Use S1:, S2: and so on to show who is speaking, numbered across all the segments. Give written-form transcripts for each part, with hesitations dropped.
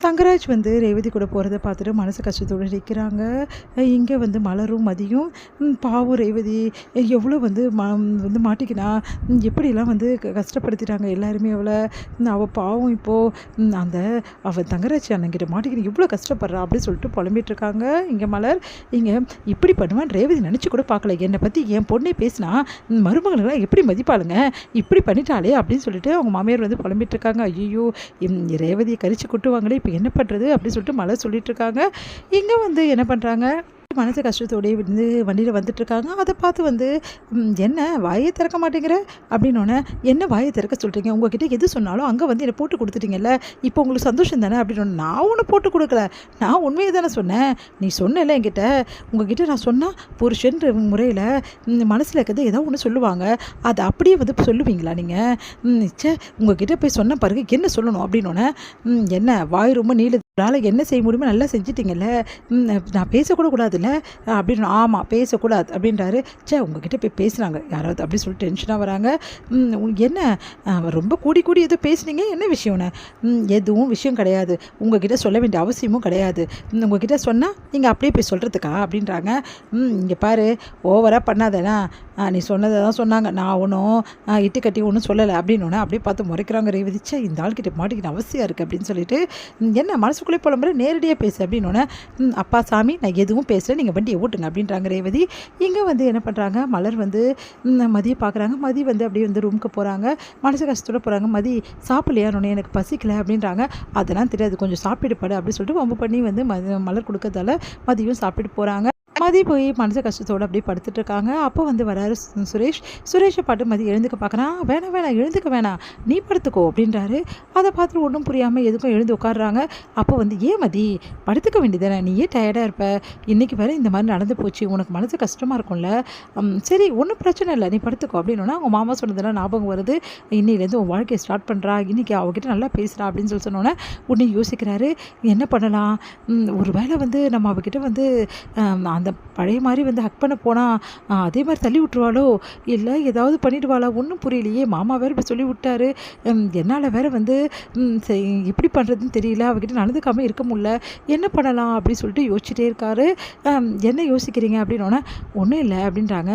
S1: தங்கராஜ் வந்து ரேவதி கூட போகிறத பார்த்துட்டு மனசு கஷ்டத்தோடு நிற்கிறாங்க. இங்கே வந்து மலரும் மதியும் பாவம் ரேவதி எவ்வளோ வந்து வந்து மாட்டிக்கினா எப்படிலாம் வந்து கஷ்டப்படுத்திட்டாங்க எல்லாருமே அவளை. அவள் பாவம் இப்போது அவள் தங்கராஜ் அண்ணங்கிட்ட மாட்டிக்கிட்டு எவ்வளோ கஷ்டப்படுறா அப்படின்னு சொல்லிட்டு புலம்பிகிட்ருக்காங்க. இங்கே மலர் இங்கே இப்படி பண்ணுவான் ரேவதி நினச்சி கூட பார்க்கல. என்னை பற்றி என் பொண்ணே பேசினா மருமகளெல்லாம் எப்படி மதிப்பாளுங்க, இப்படி பண்ணிட்டாளே அப்படின்னு சொல்லிட்டு அவங்க மாமியார் வந்து புலம்பிகிட்ருக்காங்க. ஐயோ ரேவதியை கரிச்சு கொட்டுவாங்களே, இப்போ என்ன பண்ணுறது அப்படின்னு சொல்லிட்டு மலர் சொல்லிகிட்ருக்காங்க. இங்கே வந்து என்ன பண்ணுறாங்க, மனசு கஷ்டத்தோடய வந்து வண்டியில் வந்துட்டுருக்காங்க. அதை பார்த்து வந்து என்ன வாயை திறக்க மாட்டேங்கிற அப்படின்னோடனே, என்ன வாயை திறக்க சொல்கிறீங்க, உங்ககிட்ட எது சொன்னாலும் அங்கே வந்து என்னை போட்டு கொடுத்துட்டீங்கல்ல, இப்போ உங்களுக்கு சந்தோஷம் தானே அப்படின்னு. நான் ஒன்று போட்டு கொடுக்கல, நான் உண்மையை தானே சொன்னேன். நீ சொன்னல என்கிட்ட, உங்ககிட்ட நான் சொன்னால் புருஷன்ற முறையில் மனசில் இருக்கிறது ஏதோ ஒன்று சொல்லுவாங்க, அதை அப்படியே வந்து சொல்லுவீங்களா நீங்கள்? உங்ககிட்ட போய் சொன்ன பிறகு என்ன சொல்லணும் அப்படின்னோடனே, என்ன வாய் ரொம்ப நீள என்ன செய்ய முடியுமோ நல்லா செஞ்சிட்டிங்கல்ல, நான் பேசக்கூட கூடாதுல்ல அப்படின்னு. ஆமாம் பேசக்கூடாது அப்படின்றாரு. உங்ககிட்ட போய் பேசுகிறாங்க யாராவது அப்படின்னு சொல்லிட்டு டென்ஷனாக வராங்க. என்ன ரொம்ப கூடி ஏதோ பேசுனீங்க, என்ன விஷயம்னு? எதுவும் விஷயம் கிடையாது, உங்ககிட்ட சொல்ல வேண்டிய அவசியமும் கிடையாது, உங்ககிட்ட சொன்னால் நீங்கள் அப்படியே போய் சொல்கிறதுக்கா அப்படின்றாங்க. இங்கே பாரு ஓவராக பண்ணாதேனா, நீ சொன்னதை தான் சொன்னாங்க, நான் ஒன்றும் இட்டு கட்டி ஒன்றும் சொல்லலை அப்படின்னோடனே அப்படியே பார்த்து முறைக்கிறாங்க ரேவதி. இந்த ஆள்கிட்ட மாட்டிக்கிட்ட அவசியம் இருக்குது அப்படின்னு சொல்லிட்டு, என்ன மனசுக்குள்ளே புலம்புற நேரடியாக பேசு அப்படின்னோடனே, அப்பா சாமி நான் எதுவும் பேசலை, நீங்கள் வண்டியை ஓட்டுங்க அப்படின்றாங்க ரேவதி. இங்கே வந்து என்ன பண்ணுறாங்க, மலர் வந்து மதியை பார்க்குறாங்க. மதி வந்து அப்படியே வந்து ரூமுக்கு போகிறாங்க, மனசு கஷ்டத்தோடு போகிறாங்க. மதி சாப்பிடலையானோடனே எனக்கு பசிக்கலை அப்படின்றாங்க. அதெல்லாம் தெரியாது, கொஞ்சம் சாப்பிடுப்பாடு அப்படின்னு சொல்லிட்டு வம்பு பண்ணி வந்து மலர் கொடுக்கறதால மதியம் சாப்பிட்டு போகிறாங்க. மதி போய் மனசு கஷ்டத்தோடு அப்படியே படுத்துட்ருக்காங்க. அப்போ வந்து வராரு சுரேஷை பாட்டு மதி எழுந்துக்க பார்க்குறான். வேணாம் எழுந்துக்க வேணாம், நீ படுத்துக்கோ அப்படின்றாரு. அதை பார்த்துட்டு ஒன்றும் புரியாமல் எதுக்கும் எழுந்து உட்காடுறாங்க. அப்போ வந்து ஏன் மதி படுத்துக்க வேண்டியதானே, நீ ஏன் டயர்டாக இருப்ப, இன்றைக்கி வேறு இந்த மாதிரி நடந்து போச்சு, உனக்கு மனசு கஷ்டமாக இருக்கும்ல, சரி ஒன்றும் பிரச்சனை இல்லை, நீ படுத்துக்கோ அப்படின்னா அவங்க மாமா சொன்னதெல்லாம் ஞாபகம் வருது. இன்னிலேருந்து உன் வாழ்க்கையை ஸ்டார்ட் பண்ணுறா, இன்றைக்கி அவகிட்ட நல்லா பேசுகிறா அப்படின்னு சொல்லி சொன்னோன்னே உடனே யோசிக்கிறாரு, என்ன பண்ணலாம், ஒரு வேளை வந்து நம்ம அவகிட்ட வந்து அந்த பழைய மாதிரி வந்து ஹக் பண்ண போனால் அதே மாதிரி தள்ளி விட்டுருவாளோ, இல்லை ஏதாவது பண்ணிடுவாளா, ஒன்றும் புரியலையே. மாமா வேறு இப்போ சொல்லி விட்டாரு, என்னால் வேறு வந்து எப்படி பண்ணுறதுன்னு தெரியல, அவகிட்ட நடந்துக்காமல் இருக்க முடியல, என்ன பண்ணலாம் அப்படின்னு சொல்லிட்டு யோசிச்சுட்டே இருக்காரு. என்ன யோசிக்கிறீங்க அப்படின்னோடனே, ஒன்றும் இல்லை அப்படின்றாங்க.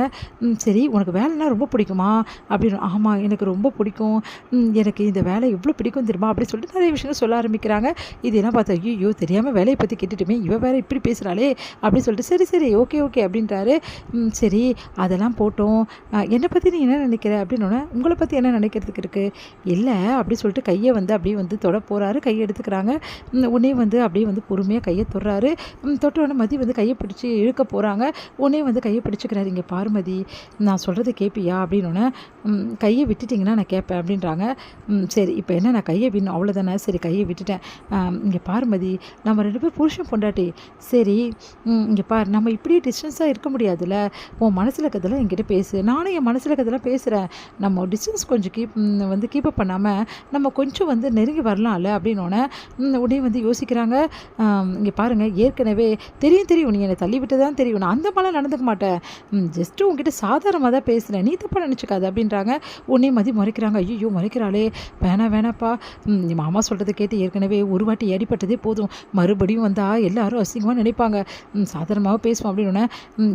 S1: சரி உனக்கு வேலைனா ரொம்ப பிடிக்குமா அப்படின்னு. ஆமாம் எனக்கு ரொம்ப பிடிக்கும், எனக்கு இந்த வேலை எவ்வளோ பிடிக்கும் தெரியுமா அப்படின்னு சொல்லிட்டு நிறைய விஷயங்கள் சொல்ல ஆரம்பிக்கிறாங்க. இதெல்லாம் பார்த்தா ஐயோ தெரியாமல் வேலையை பற்றி கேட்டுட்டுமே இவ வேறு இப்படி பேசுகிறாளே அப்படின்னு சொல்லிட்டு, சரி ஓகே அப்படின்றாரு. சரி அதெல்லாம் போட்டோம், என்னை பற்றி நீ என்ன நினைக்கிற அப்படின்னோடனே, உங்களை பற்றி என்ன நினைக்கிறதுக்கு இருக்குது, இல்லை அப்படி சொல்லிட்டு கையை வந்து அப்படியே வந்து தொட போகிறாரு. கையை எடுத்துக்கிறாங்க. உடனே வந்து அப்படியே வந்து பொறுமையாக கையை தொடுறாரு. தொட்டோடனே மதி வந்து கையை பிடிச்சி இழுக்க போகிறாங்க. உடனே வந்து கையை பிடிச்சிக்கிறாரு. இங்கே பாருமதி நான் சொல்கிறத கேட்பியா அப்படின்னோடனே, கையை விட்டுட்டிங்கன்னா நான் கேட்பேன் அப்படின்றாங்க. சரி இப்போ என்ன நான் கையை விடணும் அவ்வளோதானே, சரி கையை விட்டுட்டேன். இங்கே பாருமதி நம்ம 2 பேர் புருஷன் பொண்டாட்டி, சரி இங்கே பாரு நம்ம இப்படியே டிஸ்டன்ஸாக இருக்க முடியாதுல்ல, உன் மனசில் இருக்கிறதெல்லாம் என்கிட்ட பேசு, நானும் என் மனசில் இருக்கிறதெல்லாம் பேசுகிறேன், நம்ம டிஸ்டன்ஸ் கொஞ்சம் கீப்பப் பண்ணாமல் நம்ம கொஞ்சம் வந்து நெருங்கி வரலாம்ல அப்படின்னோடனே உடனே வந்து யோசிக்கிறாங்க. இங்கே பாருங்கள் ஏற்கனவே தெரியும் நீ என்னை தள்ளி விட்டு தான் தெரியும், நான் அந்த மாதிரிலாம் நடந்துக்க மாட்டேன், ஜஸ்ட்டு உங்ககிட்ட சாதாரணமாக தான் பேசுகிறேன், நீ தப்பாக நினச்சிக்காது அப்படின்றாங்க. உடனே மதி முறைக்கிறாங்க. ஐயோ முறைக்கிறாளே, வேணாப்பா, மாமா சொல்கிறத கேட்டு ஏற்கனவே ஒரு வாட்டி ஏடிப்பட்டதே போதும், மறுபடியும் வந்தால் எல்லாரும் அசிங்கமாக நினைப்பாங்க, சாதாரணமாக பேசுவோம் அப்படின்னோடனே,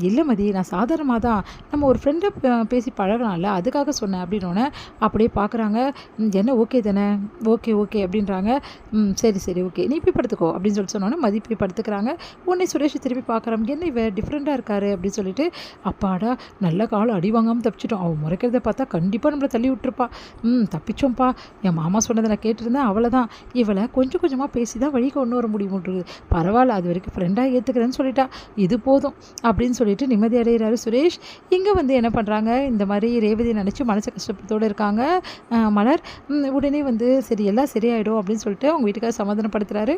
S1: இல்லை மதி நான் சாதாரணமாக தான், நம்ம ஒரு ஃப்ரெண்டை பேசி பழகலாம்ல அதுக்காக சொன்னேன் அப்படின்னோடனே அப்படியே பார்க்குறாங்க. என்ன ஓகே தானே, ஓகே அப்படின்றாங்க. சரி ஓகே நீ போய் படுத்துக்கோ அப்படின்னு சொல்லி சொன்னோன்னே மதி போய் படுத்துக்கிறாங்க. உடனே சுரேஷ் திரும்பி பார்க்குறாங்க. என்ன இவ டிஃப்ரெண்ட்டாக இருக்காரு அப்படின்னு சொல்லிட்டு, அப்பாடா நல்ல காலம் அடி வாங்காமல் தப்பிச்சிட்டோம், அவன் முறைக்கிறத பார்த்தா கண்டிப்பாக நம்மளை தள்ளி விட்டுருப்பா, தப்பிச்சோம்ப்பா, என் மாமா சொன்னதை நான் கேட்டிருந்தேன், அவ்வளோதான், இவளை கொஞ்சமாக பேசி தான் வழி கொண்டு வர முடியும், பரவாயில்ல அது வரைக்கும் ஃப்ரெண்டாக ஏற்றுக்கிறேன்னு சொல்லிட்டா, இது போதும் அப்படின்னு சொல்லிட்டு நிம்மதி அடைகிறாரு சுரேஷ். இங்கே வந்து என்ன பண்ணுறாங்க, இந்த மாதிரி ரேவதி நினச்சி மனசு கஷ்டத்தோடு இருக்காங்க மலர். உடனே வந்து சரி எல்லாம் சரியாயிடும் அப்படின்னு சொல்லிட்டு அவங்க வீட்டுக்கார சமாதானப்படுத்துகிறாரு.